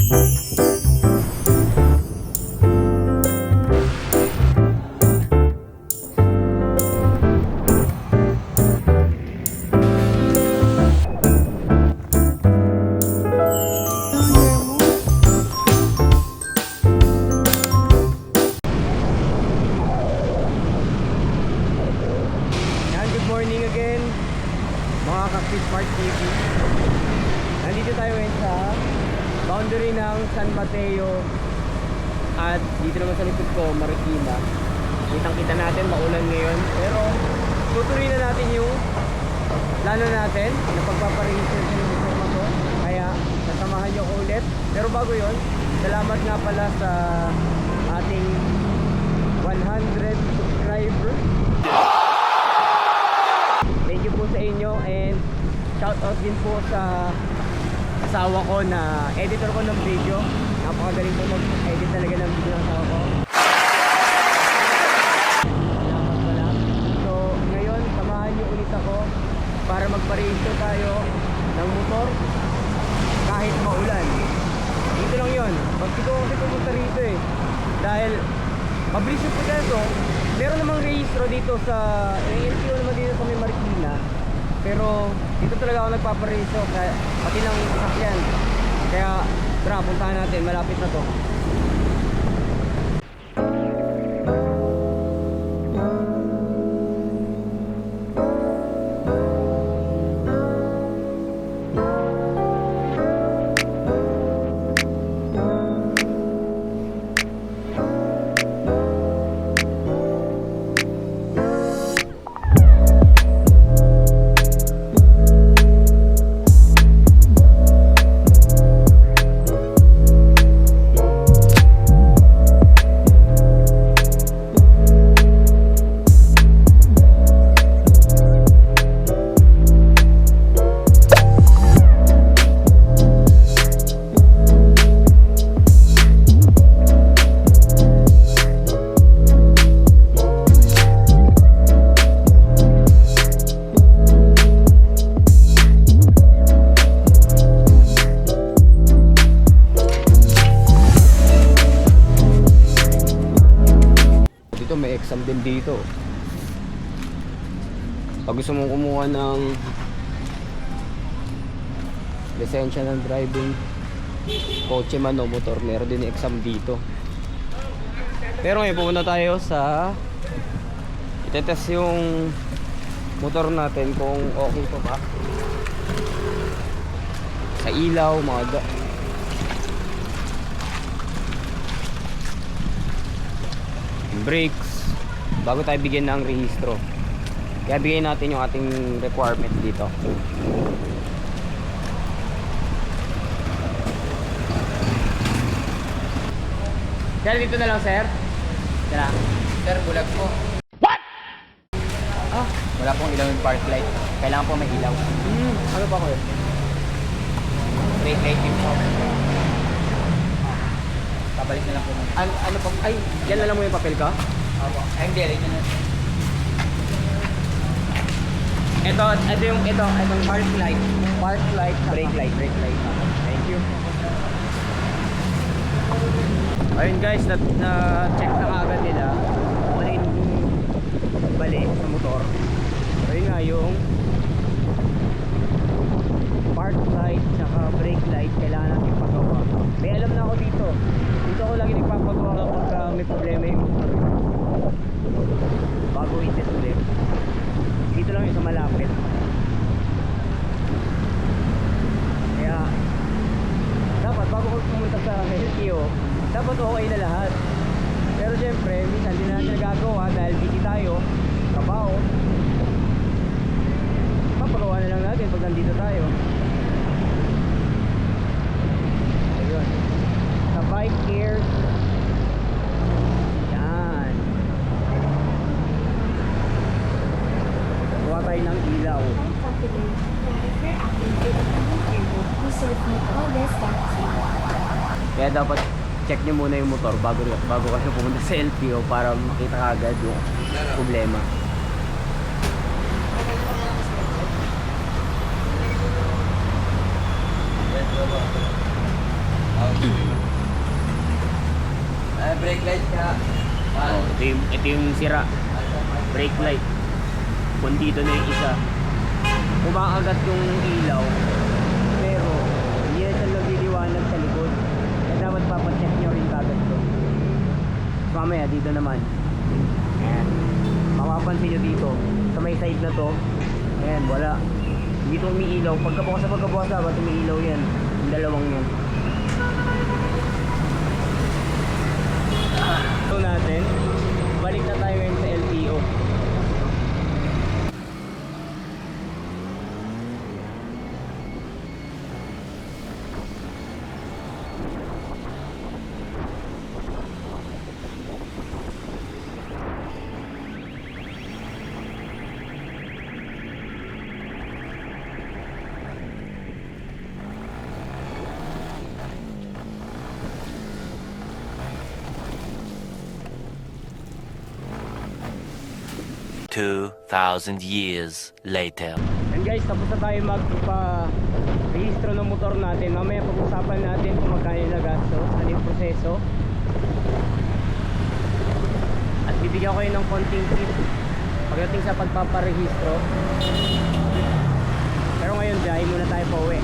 Nandito tayo ngayon sa boundary ng San Mateo at dito naman sa likod ko, Marikina. Kitang-kita natin, maulan ngayon, pero tutuloy na natin yung plano natin na pagpaparegister ng motor na to. Kaya sasamahan nyo ko ulit. Pero bago yon, salamat nga pala sa ating 100 subscriber. Thank you po sa inyo, and shout out din po sa asawa ko na editor ko ng video. Napakagaling po mag-edit talaga ng video ng asawa ko. Salamat pala. So ngayon, samahan niyo ulit ako para magpa-register tayo ng motor kahit maulan. Dito lang yun. Pag dito kasi pumunta rito dahil mabilis yung proseso. Meron namang rehistro dito sa LTO naman dito sa may Marikina. Pero dito talaga ako nagpaparehistro, pati ng sasakyan. Kaya tara, puntahan natin, malapit na to. May exam din dito. Pag gusto mong kumuha ng lisensya ng driving kotse man o motor, meron din exam dito. Pero ngayon pumunta tayo sa itetest yung motor natin kung okay pa ba sa ilaw, mga brakes bago tayo bigyan ng rehistro. Kaya bigyan natin yung ating requirement dito. Sir, dito na lang, sir. Tara. Sir, bulag po. What? Ah, wala pong ilaw yung park light. Kailangan po may ilaw. Ano ba ko yun? Brake light yung po. Pabalik na lang po. Ano pa? Ay, yan na lang mo yung papel ka? Opo. Ay, hindi. Ito na. Itong park light. Park light, brake light. Brake light. Thank you. Ayun guys, na-check na agad nila kung ano yung bali sa motor. Ayun nga yung park light tsaka brake light kailangan natin pagawa. May alam na ako dito. Dito ako lagi nagpapagawa kapag may problema yung motor. Bago i-test ulit. Dito lang yung sa malapit. Kaya dapat bago ko pumunta sa LTO, dapat okay na lahat. Pero syempre, minsan hindi na natin nagagawa dahil busy tayo, trabaho. Papagawa na lang natin pag nandito tayo. Ayun. Sa bike gears. Yan. Gawa tayo ng ilaw. Kaya dapat check nyo muna yung motor bago kayo pumunta sa LTO para makita agad yung problema. Brake light ka. Oh, ito yung sira. Brake light. Kung dito na yung isa. Kumakagat yung ilaw. Pero, hindi na siya nagliliwanag sa likod. Kaya dapat papacheck nyo rin kagad to. Mamaya, dito naman. Ayan. Mapapansin nyo dito. Sa may side na to. Ayan, wala. Hindi ito umiilaw. Pagkabukas dapat umiilaw yan. Yung dalawang yun. Ito natin. Balik na tayo ngayon sa LTO. Two 2,000 years later. And guys, tapos na tayo magpa-rehistro ng motor natin. Mamaya pag-usapan natin kung magkano yung nagastos, ano yung proseso. At bibigyan ko kayo ng konting tip pagdating sa pagpaparehistro. Pero ngayon, biyahe muna tayo pa uwi.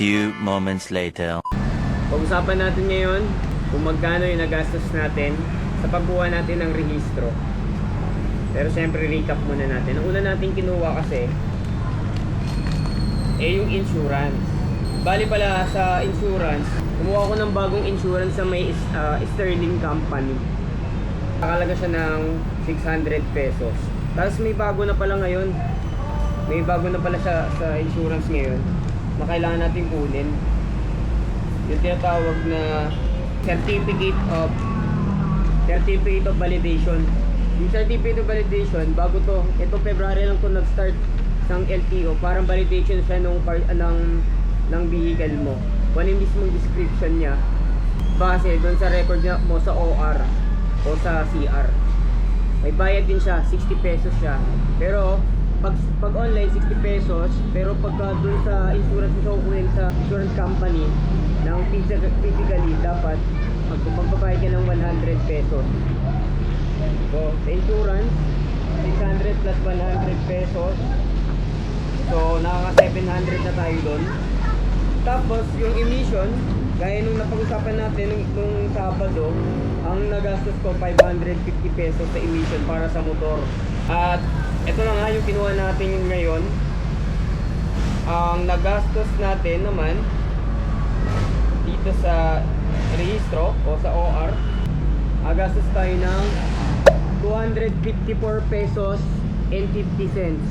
Few moments later. Pag-usapan natin ngayon kung magkano yung nagastos natin sa pagbuha natin ng rehistro. Pero syempre recap muna natin. Ang una natin kinuha kasi yung insurance. Bali pala sa insurance, kumuha ko ng bagong insurance sa may Sterling Company. Nakalaga siya ng 600 pesos. Tapos may bago na pala ngayon. May bago na pala siya sa insurance ngayon na kailangan natin kunin. Yung tinatawag na certificate of validation. Yung certificate of validation, bago to, ito February lang to nag-start ng LTO. Parang validation siya ng vehicle mo. Kung ano yung mismong description niya base doon sa record mo sa OR o sa CR. May bayad din siya, 60 pesos siya. Pero pag online 60 pesos, pero pagka dun sa insurance mo kukunin sa insurance company ng physically, dapat magbabayad ka ng 100 pesos. So sa insurance 600 plus 100 pesos, so nakaka 700 na tayo doon. Tapos yung emission, gaya nung napag-usapan natin nung Sabado, ang nagastos ko 550 pesos sa emission para sa motor. At ito na nga yung kinuha natin ngayon. Ang nagastos natin naman dito sa rehistro o sa OR, nagastos tayo ng 254 pesos and 50 cents.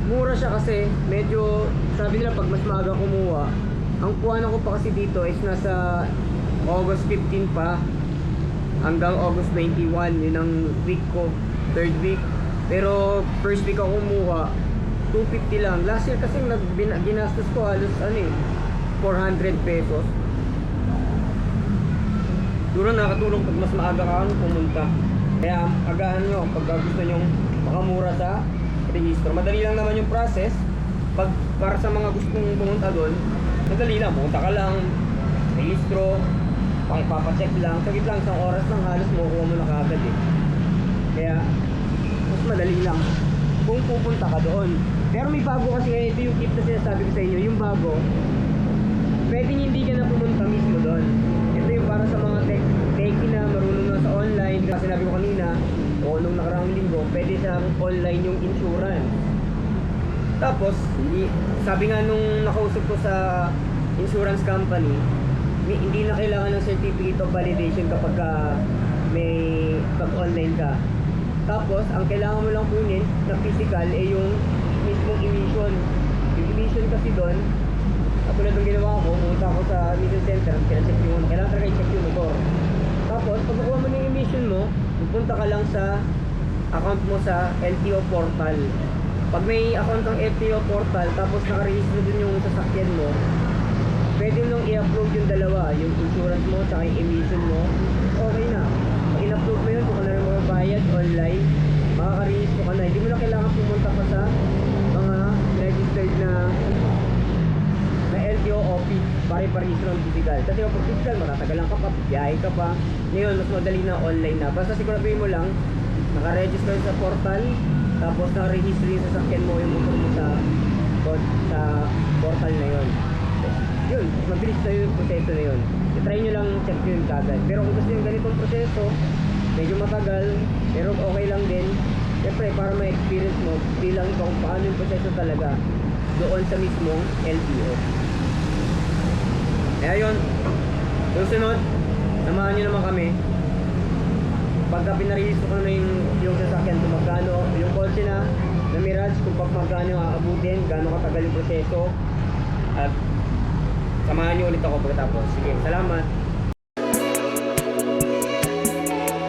Mura siya kasi medyo, sabi nila pag mas maaga kumuha, ang kuhanan ko pa kasi dito is nasa August 15 pa hanggang August 21. Yun ang week ko, third week. Pero first week ako kumuha 250 lang. Last year kasi ginastos ko halos 400 pesos. Duro nakatulong pag mas maaga ka pumunta. Kaya agahan nyo pag gusto nyo makamura sa rehistro. Madali lang naman yung process. Para sa mga gustong pumunta doon, madali lang, pumunta ka lang, rehistro, papacheck lang, saglit lang, isang oras lang halos makukuha mo na kagad Kaya mas madali lang kung pupunta ka doon. Pero may bago kasi ngayon, ito yung tip na sinasabi ko sa inyo. Yung bago, pwedeng hindi ka na pumunta mismo doon. Ito yung para sa mga techie na marunong na sa online. Kasi sinabi ko kanina, o nung nakaraang linggo, pwede sa online yung insurance. Tapos, sabi nga nung nakausap ko sa insurance company, hindi na kailangan ng certificate of validation kapag may pag-online ka. Tapos, ang kailangan mo lang kunin na physical ay yung mismong emission. Yung emission kasi doon, katulad ng ginawa ko, pumunta ako sa emission center, kailangan talaga i-check yung motor. Tapos, pag nakuha mo na yung emission mo, pupunta ka lang sa account mo sa LTO portal. Pag may account ng LTO portal, tapos nakaregister dun yung sasakyan mo, pwede mo nang i-upload yung dalawa, yung insurance mo, tsaka yung emission mo, okay na. Pag in-upload mo yun, kung ano rin magbabayad online, makaka-register ka na. Hindi mo na kailangan pumunta pa sa mga registered na LTO office para i-register ng physical. Kasi kapag physical, matatagalan ka pa, biyahe ka pa. Ngayon, mas madali na online na. Basta siguraduhin mo lang, naka-register sa portal, tapos naka-register yung sasakyan mo, yung motor mo sa portal na yun. Yun, mabilis na yung proseso na yun. I-try nyo lang check yun kagad. Pero kung gusto yung ganitong proseso, medyo matagal, pero okay lang din. Siyempre, para ma-experience mo, bilang kung paano yung proseso talaga doon sa mismong LTO. Kaya yun, susunod, samahan nyo naman kami. Pagka pinaregister ko na yung sasakyan, kung magkano yung kotse na Mirage, kung magkano aabutin, gaano katagal yung proseso, at samahan nyo ulit ako pagkatapos. Sige, salamat.